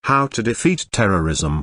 How to defeat terrorism.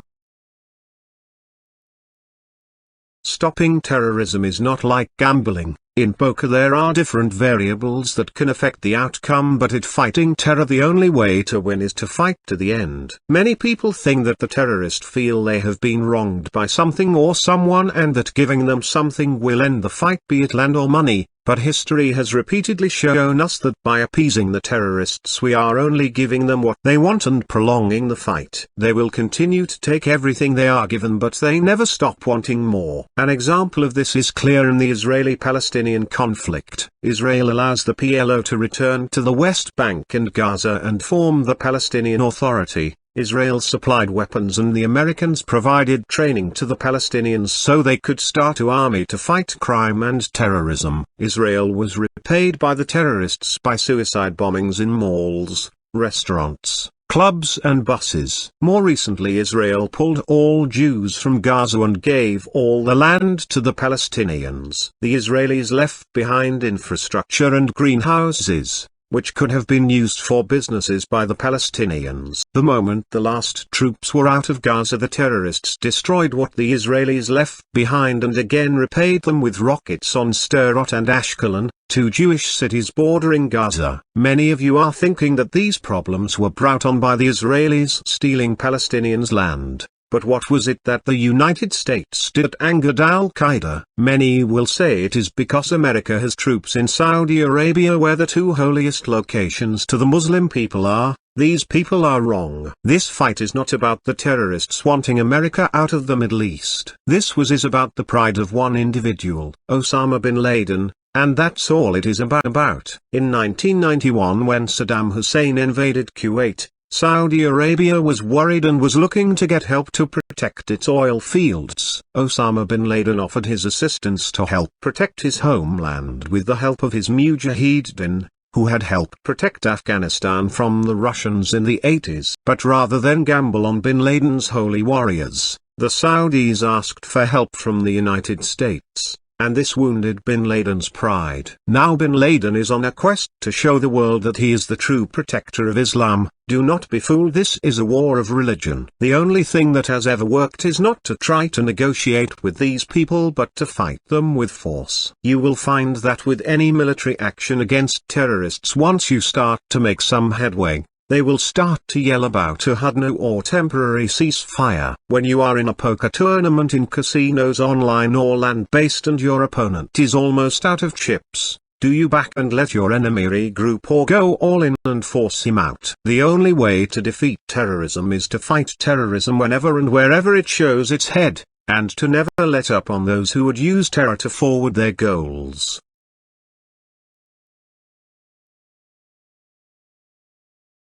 Stopping terrorism is not like gambling. In poker there are different variables that can affect the outcome, but in fighting terror the only way to win is to fight to the end. Many people think that the terrorists feel they have been wronged by something or someone and that giving them something will end the fight, be it land or money, but history has repeatedly shown us that by appeasing the terrorists we are only giving them what they want and prolonging the fight. They will continue to take everything they are given, but they never stop wanting more. An example of this is clear in the Israeli Palestinian conflict. Israel allows the PLO to return to the West Bank and Gaza and form the Palestinian Authority. Israel supplied weapons and the Americans provided training to the Palestinians so they could start an army to fight crime and terrorism. Israel was repaid by the terrorists by suicide bombings in malls, restaurants, clubs and buses. More recently, Israel pulled all Jews from Gaza and gave all the land to the Palestinians. The Israelis left behind infrastructure and greenhouses, which could have been used for businesses by the Palestinians. The moment the last troops were out of Gaza, the terrorists destroyed what the Israelis left behind and again repaid them with rockets on Sderot and Ashkelon, two Jewish cities bordering Gaza. Many of you are thinking that these problems were brought on by the Israelis stealing Palestinians' land. But what was it that the United States did that angered Al-Qaeda? Many will say it is because America has troops in Saudi Arabia, where the two holiest locations to the Muslim people are. These people are wrong. This fight is not about the terrorists wanting America out of the Middle East. This is about the pride of one individual, Osama bin Laden, and that's all it is about. In 1991, when Saddam Hussein invaded Kuwait, Saudi Arabia was worried and was looking to get help to protect its oil fields. Osama bin Laden offered his assistance to help protect his homeland with the help of his mujahideen, who had helped protect Afghanistan from the Russians in the 80s. But rather than gamble on bin Laden's holy warriors, the Saudis asked for help from the United States. And this wounded bin Laden's pride. Now bin Laden is on a quest to show the world that he is the true protector of Islam. Do not be fooled, this is a war of religion. The only thing that has ever worked is not to try to negotiate with these people but to fight them with force. You will find that with any military action against terrorists, once you start to make some headway, they will start to yell about a hudna or temporary ceasefire. When you are in a poker tournament in casinos online or land-based and your opponent is almost out of chips, do you back and let your enemy regroup or go all in and force him out? The only way to defeat terrorism is to fight terrorism whenever and wherever it shows its head, and to never let up on those who would use terror to forward their goals.